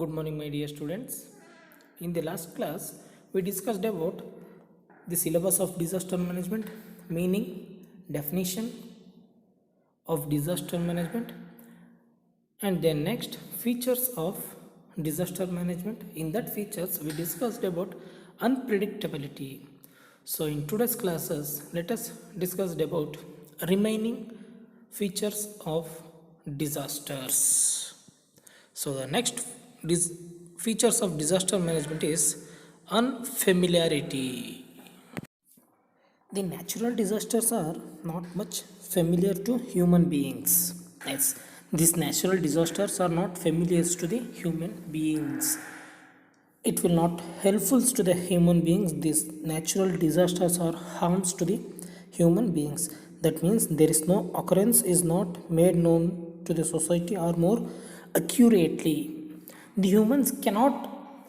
Good morning, my dear students. In the last class, we discussed about the syllabus of disaster management, meaning, definition of disaster management, and then next features of disaster management. In that features, we discussed about unpredictability. So, in today's classes, let us discuss about remaining features of disasters. So the next features of disaster management is unfamiliarity. The natural disasters are not much familiar to human beings. Yes, these natural disasters are not familiar to the human beings. It will not helpful to the human beings. These natural disasters are harms to the human beings. That means there is no occurrence is not made known to the society or more accurately. The humans cannot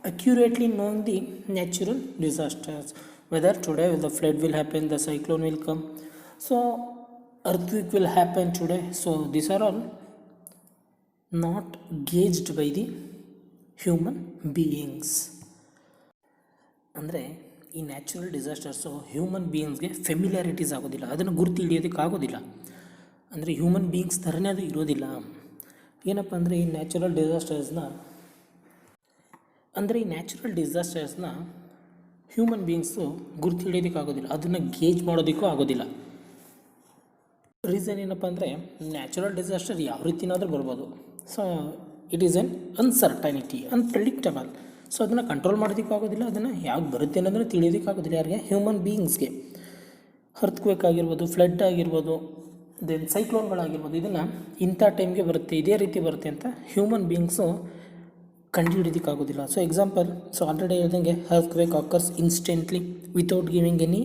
accurately know the natural disasters. Whether today the flood will happen, the cyclone will come, so earthquake will happen today. So these are all not gauged by the human beings. ಅಂದರೆ ಈ natural ಡಿಸಾಸ್ಟರ್ಸು human ಬೀಯಿಂಗ್ಸ್ಗೆ ಫೆಮಿಲಿಯಾರಿಟೀಸ್ ಆಗೋದಿಲ್ಲ, ಅದನ್ನು ಗುರುತು ಹಿಡಿಯೋದಕ್ಕೆ ಆಗೋದಿಲ್ಲ. ಅಂದರೆ human beings ಥರನೇ ಅದು ಇರೋದಿಲ್ಲ. ಏನಪ್ಪ ಅಂದರೆ ಈ ನ್ಯಾಚುರಲ್ ಡಿಸಾಸ್ಟರ್ಸ್ನ ಹ್ಯೂಮನ್ ಬೀಯಿಂಗ್ಸು ಗುರುತು ಹಿಡಿಯೋದಕ್ಕಾಗೋದಿಲ್ಲ, ಅದನ್ನು ಗೇಜ್ ಮಾಡೋದಕ್ಕೂ ಆಗೋದಿಲ್ಲ. ರೀಸನ್ ಏನಪ್ಪ ಅಂದರೆ ನ್ಯಾಚುರಲ್ ಡಿಸಾಸ್ಟರ್ ಯಾವ ರೀತಿನಾದರೂ ಬರ್ಬೋದು. So it is N uncertainty, unpredictable. So ಅದನ್ನು ಕಂಟ್ರೋಲ್ ಮಾಡೋದಕ್ಕಾಗೋದಿಲ್ಲ, ಅದನ್ನು ಯಾವ್ದು ಬರುತ್ತೆ ಅನ್ನೋದನ್ನು ತಿಳಿಯೋದಕ್ಕಾಗೋದಿಲ್ಲ. ಯಾರಿಗೆ? ಹ್ಯೂಮನ್ ಬೀಯಿಂಗ್ಸ್ಗೆ. ಅರ್ತ್ಕ್ವೇಕ್ ಆಗಿರ್ಬೋದು, ಫ್ಲಡ್ ಆಗಿರ್ಬೋದು, ದೆನ್ ಸೈಕ್ಲೋನ್ಗಳಾಗಿರ್ಬೋದು, ಇದನ್ನು ಇಂಥ ಟೈಮ್ಗೆ ಬರುತ್ತೆ, ಇದೇ ರೀತಿ ಬರುತ್ತೆ ಅಂತ ಹ್ಯೂಮನ್ ಬೀಯಿಂಗ್ಸು ಕಂಡುಹಿಡಿಯೋದಕ್ಕಾಗೋದಿಲ್ಲ. ಸೊ ಎಕ್ಸಾಂಪಲ್, ಸೊ ಆಲ್ರೆಡಿ ಹೇಳ್ದಂಗೆ earthquake occurs instantly without giving any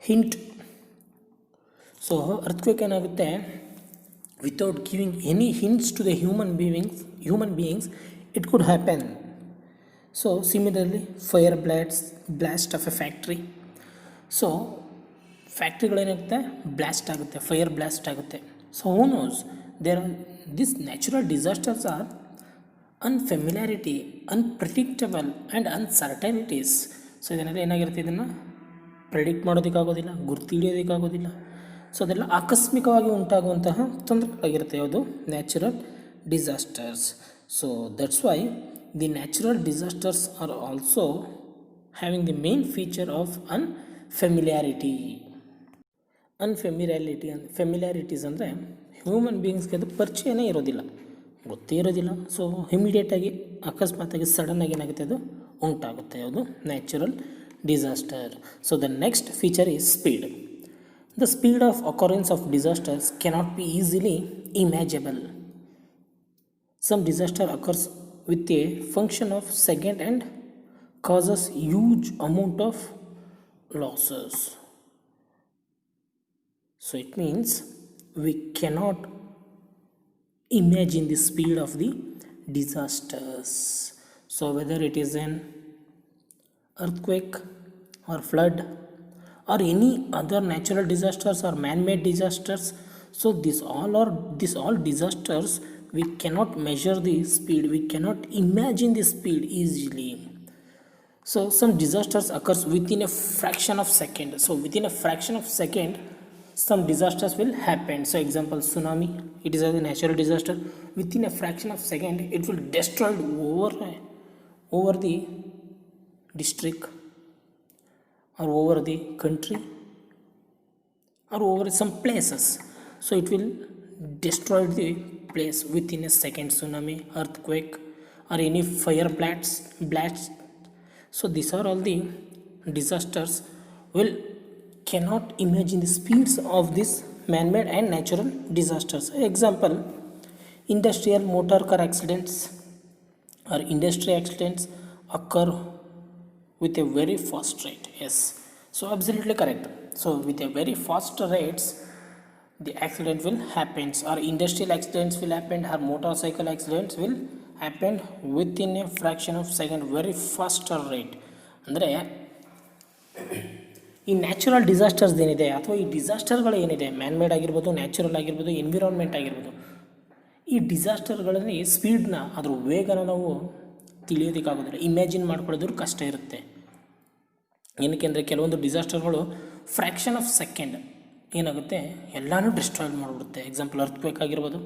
hint. So earthquake ಏನಾಗುತ್ತೆ, without giving any hints to the human beings it could happen. So similarly fire blast of a factory. So ಫ್ಯಾಕ್ಟ್ರಿಗಳೇನಾಗುತ್ತೆ, blast ಆಗುತ್ತೆ, fire blast ಆಗುತ್ತೆ. So who knows this natural disasters are unfamiliarity, unpredictable and uncertainties. So ಇದನ್ನೆಲ್ಲ ಏನಾಗಿರುತ್ತೆ, ಇದನ್ನು predict ಮಾಡೋದಕ್ಕಾಗೋದಿಲ್ಲ, ಗುರ್ತು ಹಿಡಿಯೋದಕ್ಕಾಗೋದಿಲ್ಲ. So ಅದೆಲ್ಲ ಆಕಸ್ಮಿಕವಾಗಿ ಉಂಟಾಗುವಂತಹ ತೊಂದರೆಗಳಾಗಿರುತ್ತೆ ಯಾವುದು, natural disasters. So that's why the natural disasters are also having the main feature of unfamiliarity. Familiarities ಅಂದರೆ human ಬೀಯಿಂಗ್ಸ್ಗೆ ಅದು ಪರಿಚಯನೇ ಇರೋದಿಲ್ಲ, ಗೊತ್ತೇ ಇರೋದಿಲ್ಲ. ಸೊ ಇಮಿಡಿಯೇಟಾಗಿ ಅಕಸ್ಮಾತಾಗಿ ಸಡನ್ನಾಗಿ ಏನಾಗುತ್ತೆ, ಅದು ಉಂಟಾಗುತ್ತೆ ಯಾವುದು, natural disaster. So the next feature is speed. The speed of occurrence of disasters cannot be easily imaginable. Some disaster occurs with a function of second and causes huge amount of losses. So it means we cannot imagine the speed of the disasters. So whether it is an earthquake or flood or any other natural disasters or man-made disasters, so these all disasters, we cannot measure the speed, we cannot imagine the speed easily. So some disasters occurs within a fraction of second. So within a fraction of second some disasters will happen. So example, tsunami, it is a natural disaster. Within a fraction of second it will destroy over the district or over the country or over some places. So it will destroy the place within a second. Tsunami, earthquake or any fire blast. So these are all the disasters. Cannot imagine the speeds of this man-made and natural disasters. Example, industrial motor car accidents or industry accidents occur with a very fast rate. Yes, so absolutely correct. So with a very fast rates the accident will happen, or industrial accidents will happen, or motorcycle accidents will happen within a fraction of second, very faster rate. ಅಂದರೆ ಈ natural disasters ಏನಿದೆ ಅಥವಾ ಈ ಡಿಸಾಸ್ಟರ್ಗಳು ಏನಿದೆ, man made ಆಗಿರ್ಬೋದು, natural ಆಗಿರ್ಬೋದು, environment ಆಗಿರ್ಬೋದು, ಈ ಡಿಸಾಸ್ಟರ್ಗಳಲ್ಲಿ ಸ್ಪೀಡ್ನ ಅದ್ರ ವೇಗನ ನಾವು ತಿಳಿಯೋದಕ್ಕಾಗೋದಿಲ್ಲ, ಇಮ್ಯಾಜಿನ್ ಮಾಡ್ಕೊಳ್ಳೋದ್ರ ಕಷ್ಟ ಇರುತ್ತೆ. ಏನಕ್ಕೆ ಅಂದರೆ ಕೆಲವೊಂದು ಡಿಸಾಸ್ಟರ್ಗಳು ಫ್ರ್ಯಾಕ್ಷನ್ ಆಫ್ ಸೆಕೆಂಡ್ ಏನಾಗುತ್ತೆ ಎಲ್ಲನೂ ಡಿಸ್ಟ್ರಾಯ್ ಮಾಡಿಬಿಡುತ್ತೆ. ಎಕ್ಸಾಂಪಲ್ ಅರ್ಥಕ್ವೇಕ್ ಆಗಿರ್ಬೋದು,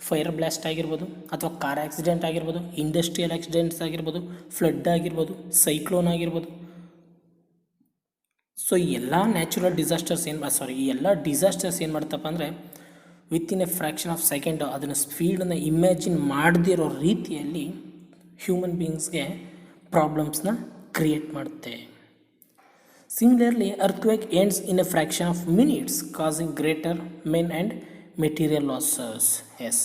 ಫೈರ್ ಬ್ಲಾಸ್ಟ್ ಆಗಿರ್ಬೋದು, ಅಥವಾ ಕಾರ್ ಆಕ್ಸಿಡೆಂಟ್ ಆಗಿರ್ಬೋದು, ಇಂಡಸ್ಟ್ರಿಯಲ್ ಆಕ್ಸಿಡೆಂಟ್ಸ್ ಆಗಿರ್ಬೋದು, ಫ್ಲಡ್ ಆಗಿರ್ಬೋದು, ಸೈಕ್ಲೋನ್ ಆಗಿರ್ಬೋದು. ಸೊ ಈ ಎಲ್ಲ ನ್ಯಾಚುರಲ್ ಡಿಸಾಸ್ಟರ್ಸ್ ಈ ಎಲ್ಲ ಡಿಸಾಸ್ಟರ್ಸ್ ಏನು ಮಾಡ್ತಪ್ಪ ಅಂದರೆ within a fraction of second ಅದನ್ನು ಸ್ಪೀಡನ್ನು ಇಮ್ಯಾಜಿನ್ ಮಾಡದಿರೋ ರೀತಿಯಲ್ಲಿ ಹ್ಯೂಮನ್ ಬೀಯಿಂಗ್ಸ್ಗೆ ಪ್ರಾಬ್ಲಮ್ಸ್ನ ಕ್ರಿಯೇಟ್ ಮಾಡುತ್ತೆ. Similarly earthquake ends in a fraction of minutes causing greater men and material losses. Yes,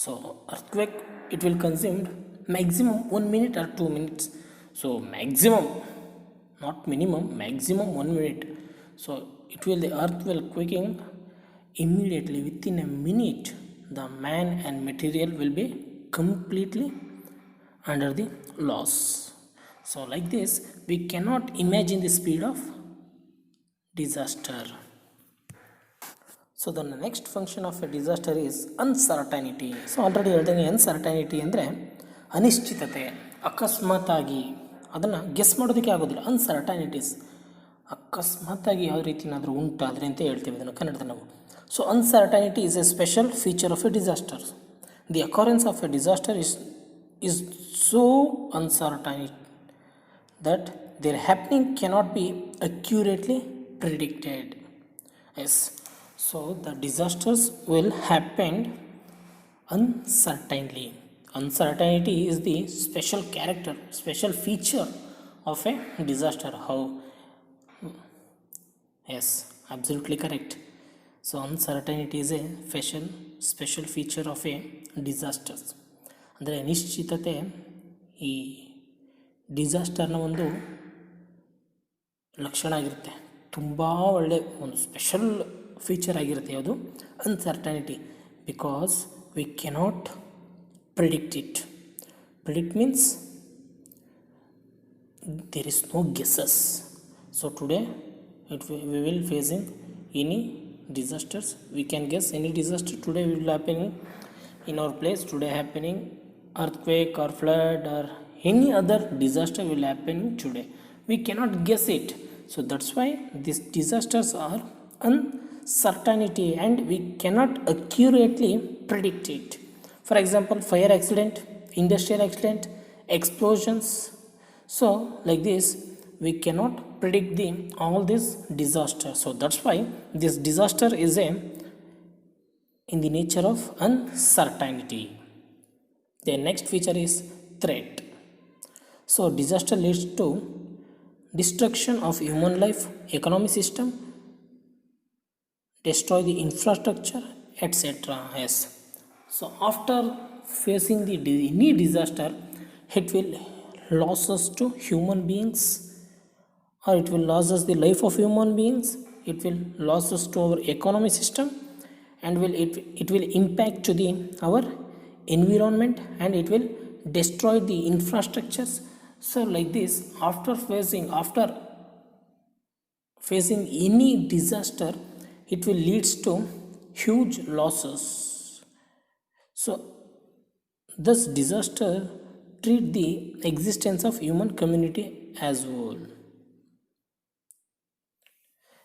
so earthquake it will consumed maximum 1 minute or 2 minutes. So maximum, not minimum, maximum 1 minute. So the earth will quaking immediately within a minute. The man and material will be completely under the loss. So like this we cannot imagine the speed of disaster. So the next function of a disaster is uncertainty. So already ಹೇಳ್ದಂಗೆ uncertainty ಅಂದರೆ ಅನಿಶ್ಚಿತತೆ, ಅಕಸ್ಮಾತಾಗಿ ಅದನ್ನು guess ಮಾಡೋದಕ್ಕೆ ಆಗೋದಿಲ್ಲ. ಅನ್ಸರ್ಟೈನಿಟೀಸ್ ಅಕಸ್ಮಾತಾಗಿ ಯಾವ ರೀತಿನಾದರೂ ಉಂಟಾದರೆ ಅಂತ ಹೇಳ್ತೀವಿ ಇದನ್ನು ಕನ್ನಡದಲ್ಲಿ ನಾವು. So uncertainty is a special feature of a disaster. The occurrence of a disaster is so uncertain that their happening cannot be accurately predicted. Yes, so the disasters will happen uncertainly. Uncertainty is the special character, special feature of a disaster. How? Yes, absolutely correct. So uncertainty is a special feature of a disaster. ಅಂದರೆ ಅನಿಶ್ಚಿತತೆ ಈ ಡಿಸಾಸ್ಟರ್ನ ಒಂದು ಲಕ್ಷಣ ಆಗಿರುತ್ತೆ, ತುಂಬ ಒಳ್ಳೆಯ ಒಂದು special feature ಆಗಿರುತ್ತೆ. ಯಾವುದು? Uncertainty. Because we cannot predict it. Predict means there is no guesses. So today we will facing any disasters. We can guess any disaster today will happen in our place. Today happening earthquake or flood or any other disaster will happen today. We cannot guess it. So that's why these disasters are uncertainty and we cannot accurately predict it. For example, fire accident, industrial accident, explosions. So like this we cannot predict all these disasters. So that's why this disaster is in the nature of uncertainty. The next feature is threat. So disaster leads to destruction of human life, economic system, destroy the infrastructure, etc. Yes. So after facing any disaster, it will losses to human beings, or it will losses the life of human beings. It will losses to our economic system, and it will impact to our environment, and it will destroy the infrastructures. So like this, after facing any disaster, it will leads to huge losses. So thus disaster treat the existence of human community as whole.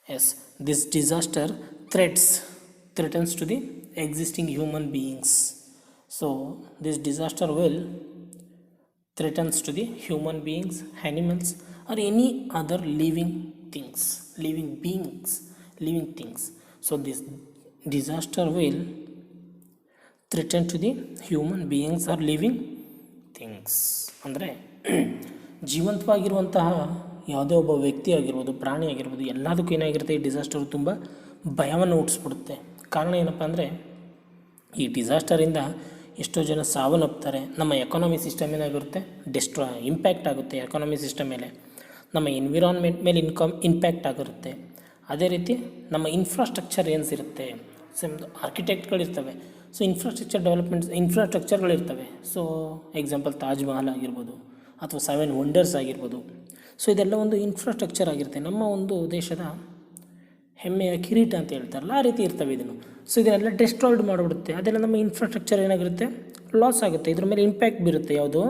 Yes, this disaster threatens to the existing human beings. So this disaster will threatens to the human beings, animals, or any other living things. So this disaster will threaten to the human beings or living things. ಅಂದರೆ ಜೀವಂತವಾಗಿರುವಂತಹ ಯಾವುದೇ ಒಬ್ಬ ವ್ಯಕ್ತಿ ಆಗಿರ್ಬೋದು, ಪ್ರಾಣಿ ಆಗಿರ್ಬೋದು, ಎಲ್ಲದಕ್ಕೂ ಏನಾಗಿರುತ್ತೆ, ಈ ಡಿಸಾಸ್ಟರ್ ತುಂಬ ಭಯವನ್ನು ಹುಟ್ಟಿಸ್ಬಿಡುತ್ತೆ. ಕಾರಣ ಏನಪ್ಪ ಅಂದರೆ ಈ ಡಿಸಾಸ್ಟರಿಂದ ಎಷ್ಟೋ ಜನ ಸಾವನ್ನಪ್ತಾರೆ. ನಮ್ಮ ಎಕಾನಮಿ ಸಿಸ್ಟಮ್ ಏನಾಗಿರುತ್ತೆ, ಇಂಪ್ಯಾಕ್ಟ್ ಆಗುತ್ತೆ ಎಕಾನಮಿ ಸಿಸ್ಟಮ್ ಮೇಲೆ. ನಮ್ಮ ಎನ್ವಿರಾನ್ಮೆಂಟ್ ಮೇಲೆ ಇಂಪ್ಯಾಕ್ಟ್ ಆಗಿರುತ್ತೆ. ಅದೇ ರೀತಿ ನಮ್ಮ ಇನ್ಫ್ರಾಸ್ಟ್ರಕ್ಚರ್ ಏನ್ಸಿರುತ್ತೆ, ಆರ್ಕಿಟೆಕ್ಟ್ಗಳಿರ್ತವೆ. ಸೊ ಇನ್ಫ್ರಾಸ್ಟ್ರಕ್ಚರ್ಗಳಿರ್ತವೆ. ಸೊ ಎಕ್ಸಾಂಪಲ್ ತಾಜ್ ಮಹಲ್ ಆಗಿರ್ಬೋದು, ಅಥವಾ 7 ವಂಡರ್ಸ್ ಆಗಿರ್ಬೋದು. ಸೊ ಇದೆಲ್ಲ ಒಂದು ಇನ್ಫ್ರಾಸ್ಟ್ರಕ್ಚರ್ ಆಗಿರುತ್ತೆ. ನಮ್ಮ ಒಂದು ದೇಶದ ಹೆಮ್ಮೆಯ ಕಿರೀಟ ಅಂತ ಹೇಳ್ತಾರಲ್ಲ, ಆ ರೀತಿ ಇರ್ತವೆ ಇದನ್ನು. ಸೊ ಇದನ್ನೆಲ್ಲ ಡಿಸ್ಟ್ರಾಯ್ಡ್ ಮಾಡಿಬಿಡುತ್ತೆ. ಅದೆಲ್ಲ ನಮ್ಮ ಇನ್ಫ್ರಾಸ್ಟ್ರಕ್ಚರ್ ಏನಾಗಿರುತ್ತೆ, ಲಾಸ್ ಆಗುತ್ತೆ. ಇದ್ರ ಮೇಲೆ ಇಂಪ್ಯಾಕ್ಟ್ ಬೀರುತ್ತೆ ಯಾವುದು,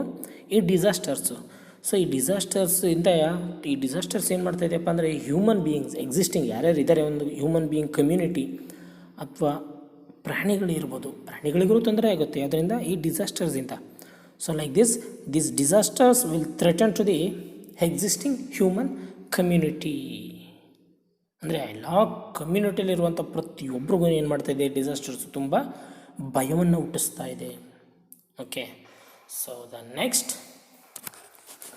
ಈ ಡಿಸಾಸ್ಟರ್ಸು. ಸೊ ಈ ಡಿಸಾಸ್ಟರ್ಸಿಂದ ಈ ಡಿಸಾಸ್ಟರ್ಸ್ ಏನು ಮಾಡ್ತಾಯಿದೆಯಪ್ಪ ಅಂದರೆ ಹ್ಯೂಮನ್ ಬೀಯಿಂಗ್ಸ್ ಎಕ್ಸಿಸ್ಟಿಂಗ್ ಯಾರ್ಯಾರು ಇದ್ದಾರೆ ಒಂದು ಹ್ಯೂಮನ್ ಬೀಯಿಂಗ್ ಕಮ್ಯುನಿಟಿ ಅಥವಾ ಪ್ರಾಣಿಗಳಿರ್ಬೋದು, ಪ್ರಾಣಿಗಳಿಗೂ ತೊಂದರೆ ಆಗುತ್ತೆ ಅದರಿಂದ ಈ ಡಿಸಾಸ್ಟರ್ಸಿಂದ. So like this disasters will threaten to the existing human community. ಅಂದರೆ ಎಲ್ಲ ಕಮ್ಯುನಿಟಿಯಲ್ಲಿರುವಂಥ ಪ್ರತಿಯೊಬ್ಬರಿಗೂ ಏನು ಮಾಡ್ತಾಯಿದೆ, ಡಿಸಾಸ್ಟರ್ಸ್ ತುಂಬ ಭಯವನ್ನು ಹುಟ್ಟಿಸ್ತಾ ಇದೆ. Okay, so the next,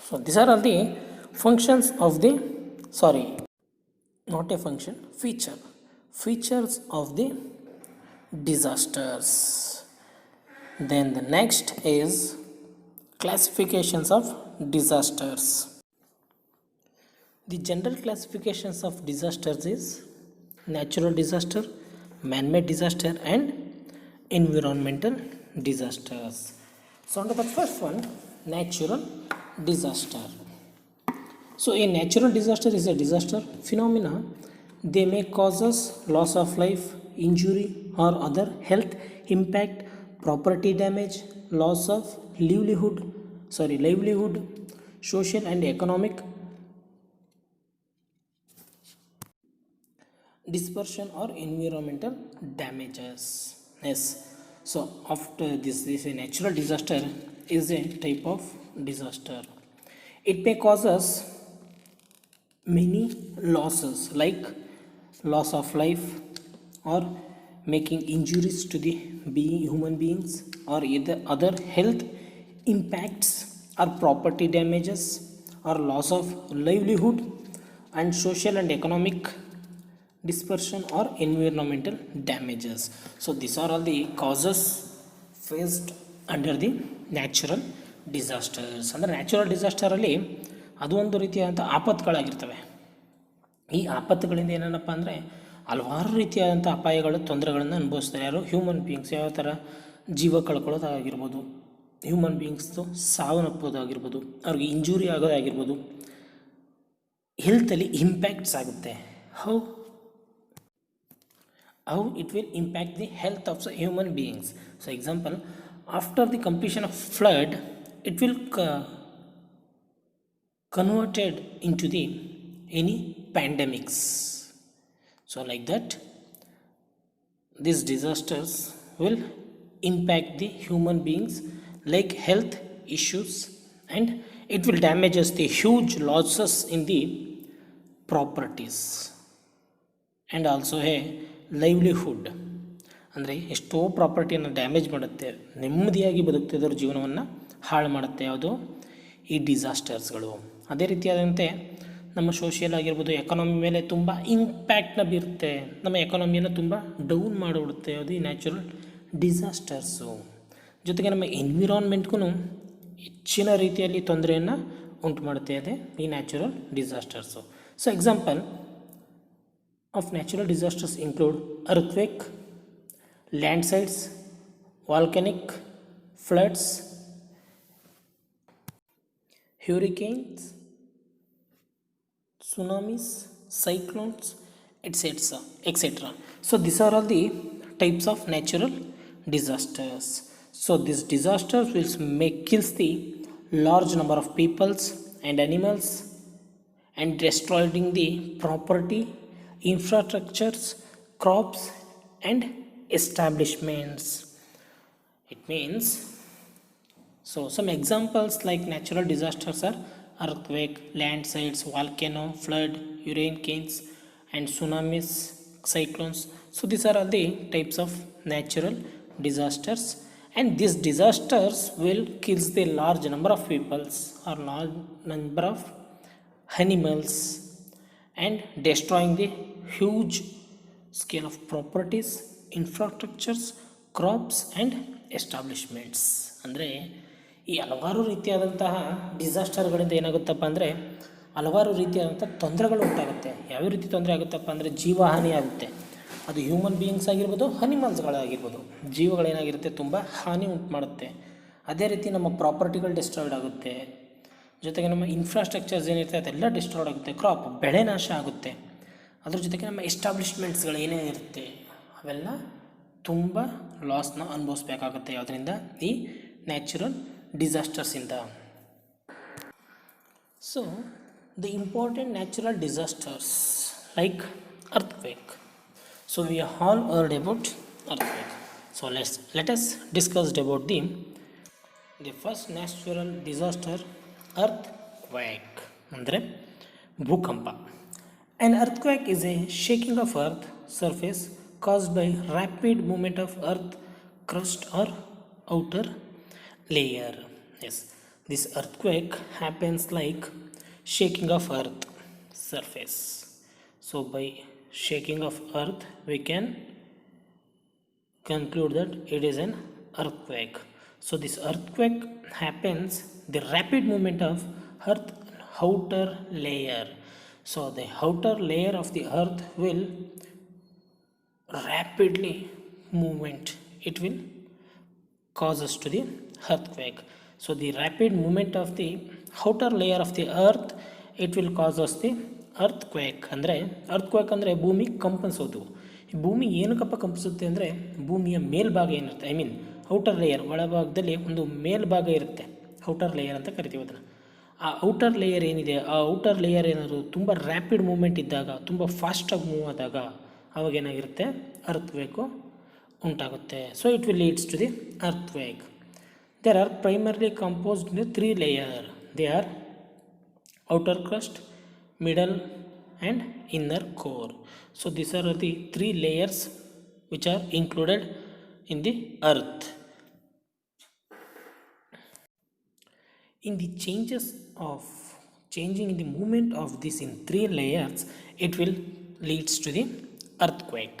so this are all the functions of the not a function, features of the disasters. Then the next is classifications of disasters. The general classifications of disasters is natural disaster, man-made disaster and environmental disasters. So under the first one, natural disaster. So a natural disaster is a disaster phenomena. They may cause us loss of life, injury or other health impact, property damage, loss of livelihood, social and economic dispersion or environmental damages. Yes. So after this a natural disaster is a type of disaster. It may cause us many losses like loss of life or making injuries to the human beings or either other health impacts or property damages or loss of livelihood and social and economic dispersion or environmental damages. So these are all the causes faced under the natural disasters. ಅಂದರೆ natural ಡಿಸಾಸ್ಟರಲ್ಲಿ ಅದು ಒಂದು ರೀತಿಯಾದಂಥ ಆಪತ್ತುಗಳಾಗಿರ್ತವೆ. ಈ ಆಪತ್ತುಗಳಿಂದ ಏನೇನಪ್ಪ ಅಂದರೆ ಹಲವಾರು ರೀತಿಯಾದಂಥ ಅಪಾಯಗಳು, ತೊಂದರೆಗಳನ್ನು ಅನುಭವಿಸ್ತಾರೆ. ಯಾರು, ಹ್ಯೂಮನ್ ಬೀಯಿಂಗ್ಸ್. ಯಾವ ಥರ, ಜೀವ ಕಳ್ಕೊಳ್ಳೋದಾಗಿರ್ಬೋದು, ಹ್ಯೂಮನ್ ಬೀಯಿಂಗ್ಸ್ದು ಸಾವನ್ನಪ್ಪೋದಾಗಿರ್ಬೋದು, ಅವ್ರಿಗೆ ಇಂಜುರಿ ಆಗೋದಾಗಿರ್ಬೋದು, ಹೆಲ್ತಲ್ಲಿ ಇಂಪ್ಯಾಕ್ಟ್ಸ್ ಆಗುತ್ತೆ. How it will impact the health of the human beings. So example, after the completion of flood, it will converted into the any pandemics. So like that, these disasters will impact the human beings like health issues, and it will damage us the huge losses in the properties and also a livelihood. ಅಂದರೆ ಎಷ್ಟೋ ಪ್ರಾಪರ್ಟಿಯನ್ನು damage ಮಾಡುತ್ತೆ, ನೆಮ್ಮದಿಯಾಗಿ ಬದುಕ್ತಿದ್ದವ್ರ ಜೀವನವನ್ನು ಹಾಳು ಮಾಡುತ್ತೆ ಯಾವುದು, ಈ ಡಿಸಾಸ್ಟರ್ಸ್ಗಳು. ಅದೇ ರೀತಿಯಾದಂತೆ ನಮ್ಮ ಸೋಷಿಯಲ್ ಆಗಿರ್ಬೋದು, ಎಕಾನಮಿ ಮೇಲೆ ತುಂಬ ಇಂಪ್ಯಾಕ್ಟ್ನ ಬೀರುತ್ತೆ, ನಮ್ಮ ಎಕಾನಮಿಯನ್ನು ತುಂಬ ಡೌನ್ ಮಾಡಿಬಿಡುತ್ತೆ ಯಾವುದು, ಈ ನ್ಯಾಚುರಲ್ ಡಿಸಾಸ್ಟರ್ಸು. ಜೊತೆಗೆ ನಮ್ಮ ಎನ್ವಿರಾನ್ಮೆಂಟ್ಗೂ ಹೆಚ್ಚಿನ ರೀತಿಯಲ್ಲಿ ತೊಂದರೆಯನ್ನು ಉಂಟು ಮಾಡುತ್ತೆ ಅದೇ ಈ natural disasters. So example of natural disasters include earthquake, landslides, volcanic floods, hurricanes, tsunamis, cyclones, etc. So these are all the types of natural disasters. So these disasters will kills the large number of peoples and animals and destroying the property, infrastructures, crops and establishments. It means, so some examples like natural disasters are earthquake, landslides, volcano, flood, hurricanes and tsunamis, cyclones. So these are all the types of natural disasters, and these disasters will kill the large number of peoples or large number of animals and destroying the huge scale of properties, infrastructures, crops and establishments. ಅಂದರೆ ಈ ಹಲವಾರು ರೀತಿಯಾದಂತಹ ಡಿಸಾಸ್ಟರ್ಗಳಿಂದ ಏನಾಗುತ್ತಪ್ಪ ಅಂದರೆ ಹಲವಾರು ರೀತಿಯಾದಂಥ ತೊಂದರೆಗಳು ಉಂಟಾಗುತ್ತೆ. ಯಾವ್ಯಾವ ರೀತಿ ತೊಂದರೆ ಆಗುತ್ತಪ್ಪ ಅಂದರೆ ಜೀವಹಾನಿ ಆಗುತ್ತೆ. ಅದು ಹ್ಯೂಮನ್ ಬೀಯಿಂಗ್ಸ್ ಆಗಿರ್ಬೋದು, ಅನಿಮಲ್ಸ್ಗಳಾಗಿರ್ಬೋದು, ಜೀವಗಳೇನಾಗಿರುತ್ತೆ ತುಂಬ ಹಾನಿ ಉಂಟು ಮಾಡುತ್ತೆ. ಅದೇ ರೀತಿ ನಮ್ಮ ಪ್ರಾಪರ್ಟಿಗಳು ಡಿಸ್ಟ್ರಾಯ್ಡ್ ಆಗುತ್ತೆ. ಜೊತೆಗೆ ನಮ್ಮ ಇನ್ಫ್ರಾಸ್ಟ್ರಕ್ಚರ್ಸ್ ಏನಿರುತ್ತೆ ಅದೆಲ್ಲ ಡಿಸ್ಟ್ರಾಯ್ಡ್ ಆಗುತ್ತೆ. ಕ್ರಾಪ್ ಬೆಳೆ ನಾಶ ಆಗುತ್ತೆ. ಅದ್ರ ಜೊತೆಗೆ ನಮ್ಮ ಎಸ್ಟಾಬ್ಲಿಷ್ಮೆಂಟ್ಸ್ಗಳು ಏನೇನಿರುತ್ತೆ ಅವೆಲ್ಲ ತುಂಬ ಲಾಸ್ನ ಅನುಭವಿಸ್ಬೇಕಾಗುತ್ತೆ ಯಾವುದರಿಂದ, ಈ ನ್ಯಾಚುರಲ್ ಡಿಸಾಸ್ಟರ್ಸಿಂದ. So the important natural disasters like earthquake. So we are all heard about earthquake. So let us discuss about the first natural disaster, earthquake. ಅಂದರೆ ಭೂಕಂಪ. An earthquake is a shaking of earth surface caused by rapid movement of earth crust or outer layer. Yes, this earthquake happens like shaking of earth surface. So by shaking of earth we can conclude that it is an earthquake. So this earthquake happens the rapid movement of earth outer layer. So the outer layer of the earth will rapidly movement, it will cause us to the earthquake. So the rapid movement of the outer layer of the earth, it will cause us the earthquake. ಅಂದರೆ earthquake ಅಂದರೆ ಭೂಮಿ ಕಂಪಿಸೋದು. ಈ ಭೂಮಿ ಏನಕ್ಕಪ್ಪ ಕಂಪಿಸುತ್ತೆ ಅಂದರೆ ಭೂಮಿಯ ಮೇಲ್ಭಾಗ ಏನಿರುತ್ತೆ, ಐ ಮೀನ್ ಔಟರ್ ಲೇಯರ್, ಒಳಭಾಗದಲ್ಲಿ ಒಂದು ಮೇಲ್ಭಾಗ ಇರುತ್ತೆ, ಔಟರ್ ಲೇಯರ್ ಅಂತ ಕರಿತೀವಿ ಅದನ್ನು. ಆ ಔಟರ್ ಲೇಯರ್ ಏನಿದೆ, ಆ ಔಟರ್ ಲೇಯರ್ ಏನಾದರೂ ತುಂಬ ರ್ಯಾಪಿಡ್ ಮೂವ್ಮೆಂಟ್ ಇದ್ದಾಗ, ತುಂಬ ಫಾಸ್ಟಾಗಿ ಮೂವ್ ಆದಾಗ ಅವಾಗ ಏನಾಗಿರುತ್ತೆ, ಅರ್ಥಕ್ವೇಕು ಉಂಟಾಗುತ್ತೆ. So it will leads to the earthquake. There are primarily composed in 3 layers. They are outer crust, middle and inner core. So these are the 3 layers which are included in the earth. In the changing in the movement of this in 3 layers, it will leads to the earthquake.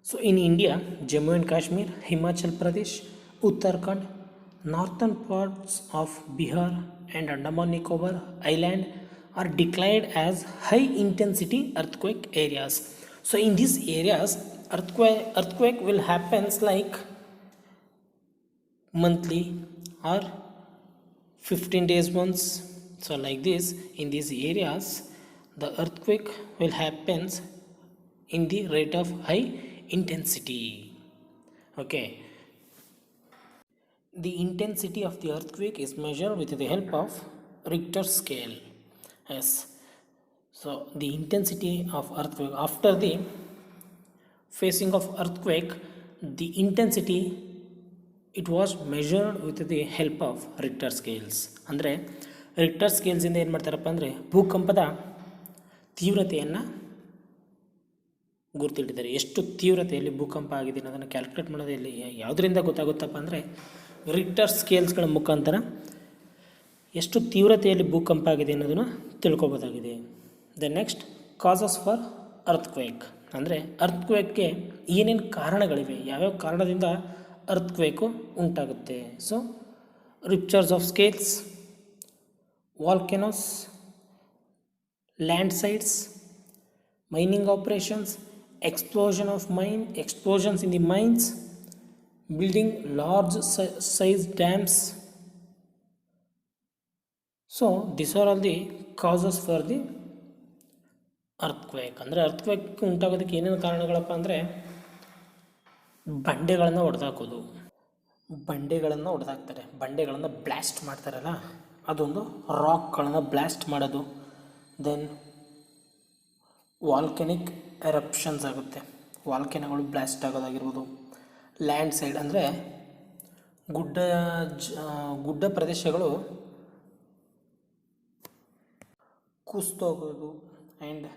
So in India, Jammu and Kashmir, Himachal Pradesh, Uttarakhand, northern parts of Bihar and Andaman Nicobar Island are declared as high intensity earthquake areas. So in these areas, earthquake will happens like monthly or 15 days once. So like this, in these areas the earthquake will happens in the rate of high intensity. Okay, the intensity of the earthquake is measured with the help of Richter scale. Yes, so the intensity of earthquake, after the facing of earthquake, the intensity it was measured with the help of Richter scales. ಅಂದರೆ Richter ಸ್ಕೇಲ್ಸಿಂದ ಏನು ಮಾಡ್ತಾರಪ್ಪ ಅಂದರೆ ಭೂಕಂಪದ ತೀವ್ರತೆಯನ್ನು ಗುರುತಿಟ್ಟಿದ್ದಾರೆ. ಎಷ್ಟು ತೀವ್ರತೆಯಲ್ಲಿ ಭೂಕಂಪ ಆಗಿದೆ ಅನ್ನೋದನ್ನು ಕ್ಯಾಲ್ಕುಲೇಟ್ ಮಾಡೋದಲ್ಲಿ ಯಾವುದರಿಂದ ಗೊತ್ತಾಗುತ್ತಪ್ಪ ಅಂದರೆ ರಿಕ್ಟರ್ ಸ್ಕೇಲ್ಸ್ಗಳ ಮುಖಾಂತರ ಎಷ್ಟು ತೀವ್ರತೆಯಲ್ಲಿ ಭೂಕಂಪ ಆಗಿದೆ ಅನ್ನೋದನ್ನು ತಿಳ್ಕೊಬೋದಾಗಿದೆ. The next causes for earthquake, ಅಂದರೆ ಅರ್ಥಕ್ವೇಕ್ಗೆ ಏನೇನು ಕಾರಣಗಳಿವೆ, ಯಾವ್ಯಾವ ಕಾರಣದಿಂದ ಅರ್ಥಕ್ವೇಕು ಉಂಟಾಗುತ್ತೆ. So ruptures of scales, volcanoes, landslides, mining operations, explosions in the mines, building large size dams. So these are all the causes for the earthquake. ಅಂದರೆ ಅರ್ಥಕ್ವೇಕ್ ಉಂಟಾಗೋದಕ್ಕೆ ಏನೇನು ಕಾರಣಗಳಪ್ಪ ಅಂದರೆ ಬಂಡೆಗಳನ್ನು ಹೊಡೆದಾಕೋದು, ಬಂಡೆಗಳನ್ನು ಹೊಡೆದಾಕ್ತಾರೆ, ಬಂಡೆಗಳನ್ನು ಬ್ಲಾಸ್ಟ್ ಮಾಡ್ತಾರಲ್ಲ ಅದೊಂದು, ರಾಕ್ಗಳನ್ನು ಬ್ಲಾಸ್ಟ್ ಮಾಡೋದು, ದೆನ್ ವಾಲ್ಕೆನಿಕ್ ಎರಪ್ಷನ್ಸ್ ಆಗುತ್ತೆ, ವಾಲ್ಕೆನಗಳು ಬ್ಲಾಸ್ಟ್ ಆಗೋದಾಗಿರ್ಬೋದು. ಲ್ಯಾಂಡ್ ಸೈಡ್ ಅಂದರೆ ಗುಡ್ಡ ಪ್ರದೇಶಗಳು ಕುಸಿದೋಗೋದು. ಆ್ಯಂಡ್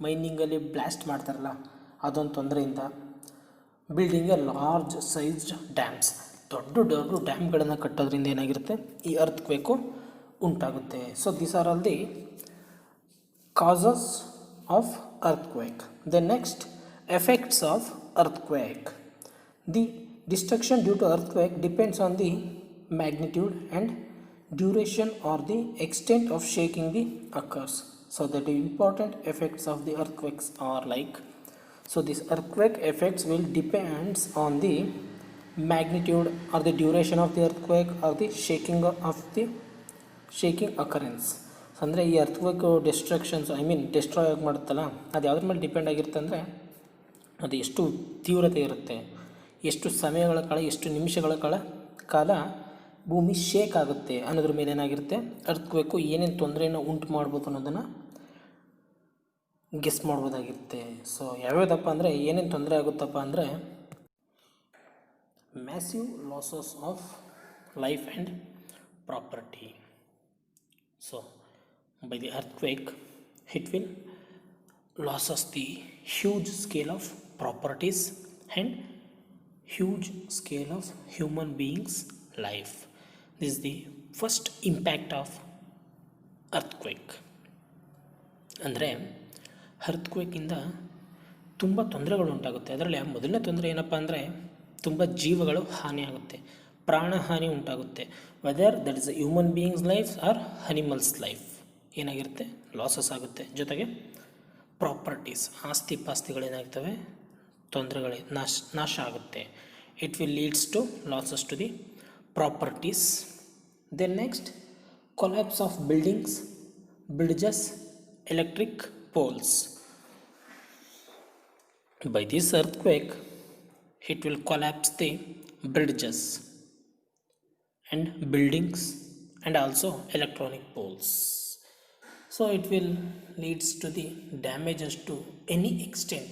ಮೈನಿಂಗಲ್ಲಿ ಬ್ಲಾಸ್ಟ್ ಮಾಡ್ತಾರಲ್ಲ ಅದೊಂದು ತೊಂದರೆಯಿಂದ. Building A large sized dams, ದೊಡ್ಡ ದೊಡ್ಡ ಡ್ಯಾಮ್ಗಳನ್ನು ಕಟ್ಟೋದ್ರಿಂದ ಏನಾಗಿರುತ್ತೆ, ಈ ಅರ್ಥಕ್ವೇಕು ಉಂಟಾಗುತ್ತೆ. So these are all the causes of earthquake. The next, effects of earthquake. The destruction due to earthquake depends on the magnitude and duration or the extent of shaking the occurs. So the important effects of the earthquakes are like, so this earthquake effects will depends on the magnitude or the duration of the earthquake or the shaking occurrence. ಅಂದರೆ ಈ earthquake ಡಿಸ್ಟ್ರಕ್ಷನ್ಸ್ destroy ಆಗಿ ಮಾಡುತ್ತಲ್ಲ, ಅದು ಯಾವುದ್ರ ಮೇಲೆ depend ಆಗಿರುತ್ತೆ ಅಂದರೆ ಅದು ಎಷ್ಟು ತೀವ್ರತೆ ಇರುತ್ತೆ, ಎಷ್ಟು ಸಮಯಗಳ ಕಾಲ, ಎಷ್ಟು ನಿಮಿಷಗಳ ಕಾಲ ಭೂಮಿ ಶೇಕ್ ಆಗುತ್ತೆ ಅನ್ನೋದ್ರ ಮೇಲೆ ಏನಾಗಿರುತ್ತೆ, ಅರ್ಥಕ್ವೇಕು ಏನೇನು ತೊಂದರೆಯನ್ನು ಉಂಟು ಮಾಡ್ಬೋದು ಅನ್ನೋದನ್ನು ಗೆಸ್ ಮಾಡ್ಬೋದಾಗಿರುತ್ತೆ. ಸೊ ಯಾವ್ಯಾವುದಪ್ಪ ಅಂದರೆ ಏನೇನು ತೊಂದರೆ ಆಗುತ್ತಪ್ಪ ಅಂದರೆ massive losses of life and property. So by the earthquake, it will loses the huge scale of properties and huge scale of human beings life. This is the first impact of earthquake. ಅಂದರೆ ಅರ್ಥಕ್ವೇಕಿಂದ ತುಂಬ ತೊಂದರೆಗಳು ಉಂಟಾಗುತ್ತೆ. ಅದರಲ್ಲಿ ಮೊದಲನೇ ತೊಂದರೆ ಏನಪ್ಪ ಅಂದರೆ ತುಂಬ ಜೀವಗಳು ಹಾನಿಯಾಗುತ್ತೆ, ಪ್ರಾಣಹಾನಿ ಉಂಟಾಗುತ್ತೆ. Whether that is human beings life or animals life ಏನಾಗಿರುತ್ತೆ, ಲಾಸಸ್ ಆಗುತ್ತೆ. ಜೊತೆಗೆ ಪ್ರಾಪರ್ಟೀಸ್, ಆಸ್ತಿ ಪಾಸ್ತಿಗಳೇನಾಗ್ತವೆ, ತೊಂದರೆಗಳೇ ನಾಶ ಆಗುತ್ತೆ. It will leads to losses to the properties. Then next collapse of buildings, bridges, electric poles. By this earthquake, it will collapse the bridges and buildings and also electronic poles. So it will leads to the damages to any extent.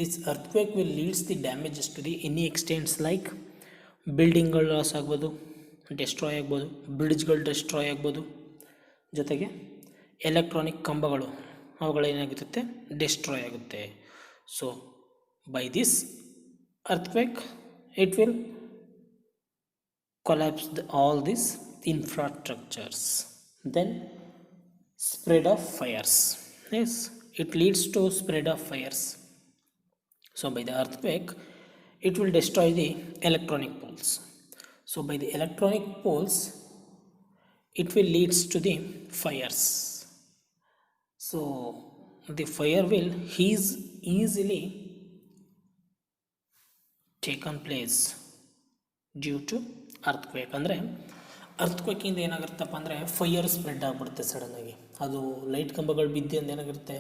This earthquake will leads the damages to the any extents like ಬಿಲ್ಡಿಂಗ್ಗಳು loss ಆಗ್ಬೋದು, destroy ಆಗ್ಬೋದು, ಬ್ರಿಡ್ಜ್ಗಳು destroy ಆಗ್ಬೋದು. ಜೊತೆಗೆ electronic ಕಂಬಗಳು ಅವುಗಳೇನಾಗಿರುತ್ತೆ, destroy ಆಗುತ್ತೆ. So by this earthquake, it will collapse all these infrastructures. Then spread of fires. Yes, it leads to spread of fires. So by the earthquake, it will destroy the electronic poles. So by the electronic poles, it will leads to the fires. So the fire will easily taken place due to earthquake. ಅಂದರೆ ಅರ್ಥಕ್ವೇಕಿಂದ ಏನಾಗಿರುತ್ತಪ್ಪ ಅಂದರೆ fire spread ಆಗಿಬಿಡುತ್ತೆ ಸಡನ್ನಾಗಿ. ಅದು light ಕಂಬಗಳು ಬಿದ್ದು ಅಂದ ಏನಾಗಿರುತ್ತೆ,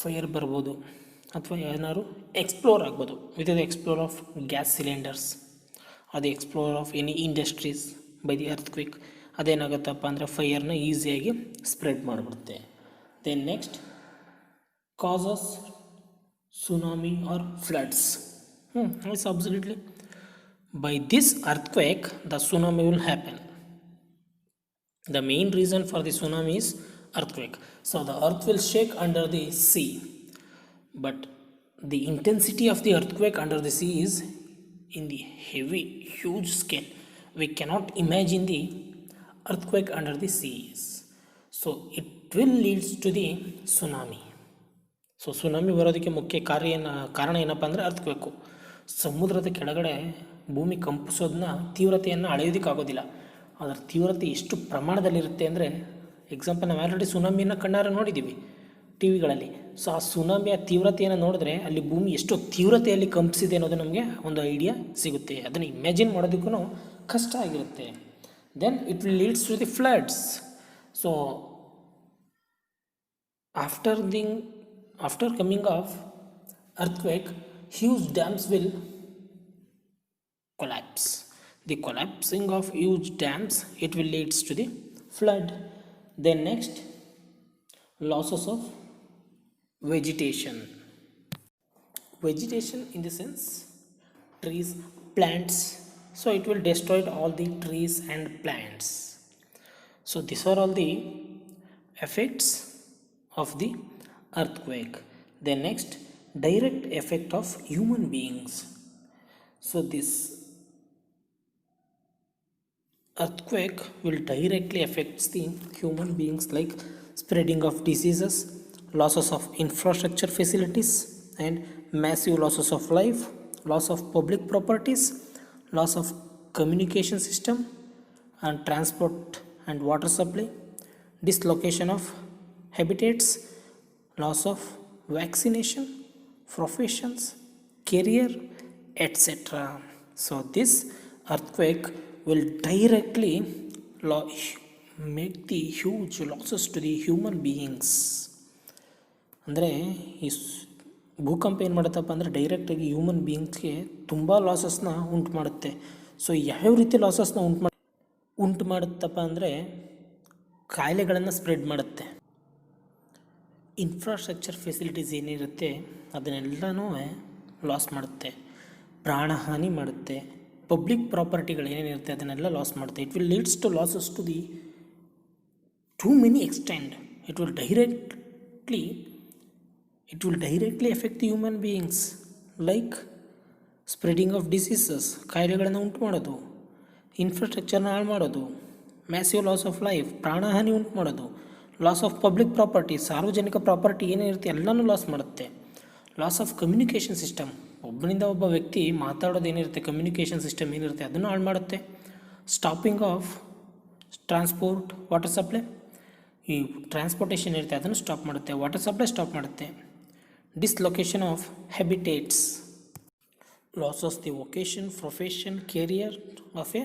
ಫೈರ್ ಬರ್ಬೋದು ಅಥವಾ ಏನಾದ್ರು ಎಕ್ಸ್ಪ್ಲೋರ್ ಆಗ್ಬೋದು with the explore of gas cylinders, ಅದು explore of any industries by the earthquake. ಅದೇನಾಗುತ್ತಪ್ಪ ಅಂದರೆ ಫೈರ್ನ ಈಸಿಯಾಗಿ ಸ್ಪ್ರೆಡ್ ಮಾಡಿಬಿಡುತ್ತೆ. Then next causes tsunami or floods. Yes, absolutely. By this earthquake, the tsunami will happen. The main reason for the tsunami is earthquake. So the earth will shake under the sea. But the intensity of the earthquake under the sea is in the heavy, huge scale. We cannot imagine the earthquake under the seas. So it will lead to the tsunami. So tsunami ಬರೋದಕ್ಕೆ ಮುಖ್ಯ ಕಾರಣ ಏನಪ್ಪ ಅಂದರೆ ಅರ್ಥಕ್ವೇಕು. ಸಮುದ್ರದ ಕೆಳಗಡೆ ಭೂಮಿ ಕಂಪಿಸೋದನ್ನ ತೀವ್ರತೆಯನ್ನು ಅಳೆಯೋದಕ್ಕಾಗೋದಿಲ್ಲ. ಅದರ ತೀವ್ರತೆ ಎಷ್ಟು ಪ್ರಮಾಣದಲ್ಲಿರುತ್ತೆ ಅಂದರೆ, ಎಕ್ಸಾಂಪಲ್ ನಾವು ಆಲ್ರೆಡಿ ಸುನಾಮಿಯನ್ನು ಕಣ್ಣಾರೆ ನೋಡಿದ್ದೀವಿ ಟಿ ವಿಗಳಲ್ಲಿ. ಸೊ ಆ ಸುನಾಮಿಯ ತೀವ್ರತೆಯನ್ನು ನೋಡಿದ್ರೆ ಅಲ್ಲಿ ಭೂಮಿ ಎಷ್ಟು ತೀವ್ರತೆಯಲ್ಲಿ ಕಂಪಿಸಿದೆ ಅನ್ನೋದು ನಮಗೆ ಒಂದು ಐಡಿಯಾ ಸಿಗುತ್ತೆ. ಅದನ್ನು ಇಮ್ಯಾಜಿನ್ ಮಾಡೋದಕ್ಕೂ ಕಷ್ಟ ಆಗಿರುತ್ತೆ. Then it will leads to the floods. So after coming of earthquake, huge dams will collapse. The collapsing of huge dams, it will leads to the flood. Then next, losses of vegetation. Vegetation in the sense trees, plants. So it will destroy all the trees and plants. So these are all the effects of the earthquake. The next, direct effect of human beings. So this earthquake will directly affect the human beings, like spreading of diseases, losses of infrastructure facilities, and massive losses of life, loss of public properties, loss of communication system and transport and water supply, dislocation of habitats, loss of vaccination, professions, career, etc. So this earthquake will directly make the huge losses to the human beings. ಅಂದರೆ ಈ ಭೂಕಂಪ ಏನು ಮಾಡುತ್ತಪ್ಪ ಅಂದರೆ ಡೈರೆಕ್ಟಾಗಿ human ಬೀಯಿಂಗ್ಸ್ಗೆ ತುಂಬ ಲಾಸಸ್ನ ಉಂಟು ಮಾಡುತ್ತೆ. So ಯಾವ್ಯಾವ ರೀತಿ ಲಾಸಸ್ನ ಉಂಟು ಮಾಡುತ್ತಪ್ಪ ಅಂದರೆ ಕಾಯಿಲೆಗಳನ್ನು ಸ್ಪ್ರೆಡ್ ಮಾಡುತ್ತೆ. ಇನ್ಫ್ರಾಸ್ಟ್ರಕ್ಚರ್ ಫೆಸಿಲಿಟೀಸ್ ಏನಿರುತ್ತೆ ಅದನ್ನೆಲ್ಲನೂ ಲಾಸ್ ಮಾಡುತ್ತೆ. ಪ್ರಾಣಹಾನಿ ಮಾಡುತ್ತೆ. ಪಬ್ಲಿಕ್ ಪ್ರಾಪರ್ಟಿಗಳು ಏನೇನಿರುತ್ತೆ ಅದನ್ನೆಲ್ಲ ಲಾಸ್ ಮಾಡುತ್ತೆ. It will leads to losses to the to many extend. It will directly effect the human beings like spreading of diseases, ಕಾಯಿಲೆಗಳನ್ನು ಉಂಟು ಮಾಡೋದು, ಇನ್ಫ್ರಾಸ್ಟ್ರಕ್ಚರ್ನ ಹಾಳು ಮಾಡೋದು, ಮ್ಯಾಸಿವ್ ಲಾಸ್ ಆಫ್ ಲೈಫ್, ಪ್ರಾಣಹಾನಿ ಉಂಟು ಮಾಡೋದು, ಲಾಸ್ ಆಫ್ ಪಬ್ಲಿಕ್ ಪ್ರಾಪರ್ಟಿ, ಸಾರ್ವಜನಿಕ ಪ್ರಾಪರ್ಟಿ ಏನಿರುತ್ತೆ ಎಲ್ಲನೂ ಲಾಸ್ ಮಾಡುತ್ತೆ. ಲಾಸ್ ಆಫ್ ಕಮ್ಯುನಿಕೇಷನ್ ಸಿಸ್ಟಮ್, ಒಬ್ಬನಿಂದ ಒಬ್ಬ ವ್ಯಕ್ತಿ ಮಾತಾಡೋದೇನಿರುತ್ತೆ ಕಮ್ಯುನಿಕೇಷನ್ ಸಿಸ್ಟಮ್ ಏನಿರುತ್ತೆ ಅದನ್ನು ಹಾಳು ಮಾಡುತ್ತೆ. Stopping of transport, water supply, ಈ ಟ್ರಾನ್ಸ್ಪೋರ್ಟೇಷನ್ ಇರುತ್ತೆ ಅದನ್ನು ಸ್ಟಾಪ್ ಮಾಡುತ್ತೆ. ವಾಟರ್ ಸಪ್ಲೈ ಸ್ಟಾಪ್ ಮಾಡುತ್ತೆ. Dislocation of habitats, loss of the vocation, profession, career of a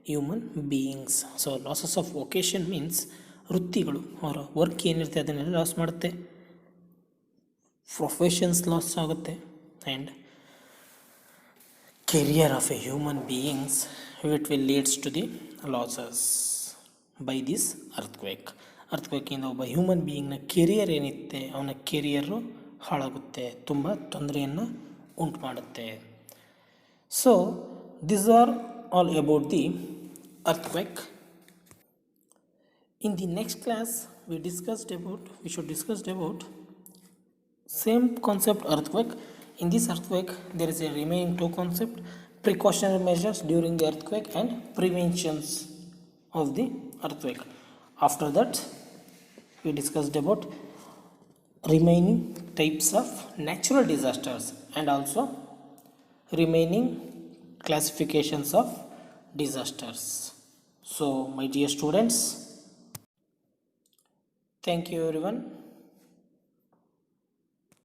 human beings. So losses of vocation means ವೃತ್ತಿಗಳು, ಅವರ ವರ್ಕ್ ಏನಿರುತ್ತೆ ಅದನ್ನೆಲ್ಲ ಲಾಸ್ ಮಾಡುತ್ತೆ. ಪ್ರೊಫೆಷನ್ಸ್ ಲಾಸ್ ಆಗುತ್ತೆ. And career of a human beings it will leads to the losses by this ಅರ್ಥಕ್ವೇಕಿಂದ ಒಬ್ಬ human ಬೀಯಿಂಗ್ನ career ಏನಿರುತ್ತೆ ಅವನ ಕೆರಿಯರು ಹಾಳಾಗುತ್ತೆ, ತುಂಬ ತೊಂದರೆಯನ್ನು ಉಂಟು ಮಾಡುತ್ತೆ. So this are all about the earthquake. In the next class we should discuss about same concept earthquake. In this earthquake there is a remaining two concept: precautionary measures during the earthquake and preventions of the earthquake. After that we discussed about remaining types of natural disasters and also remaining classifications of disasters. So my dear students, thank you everyone.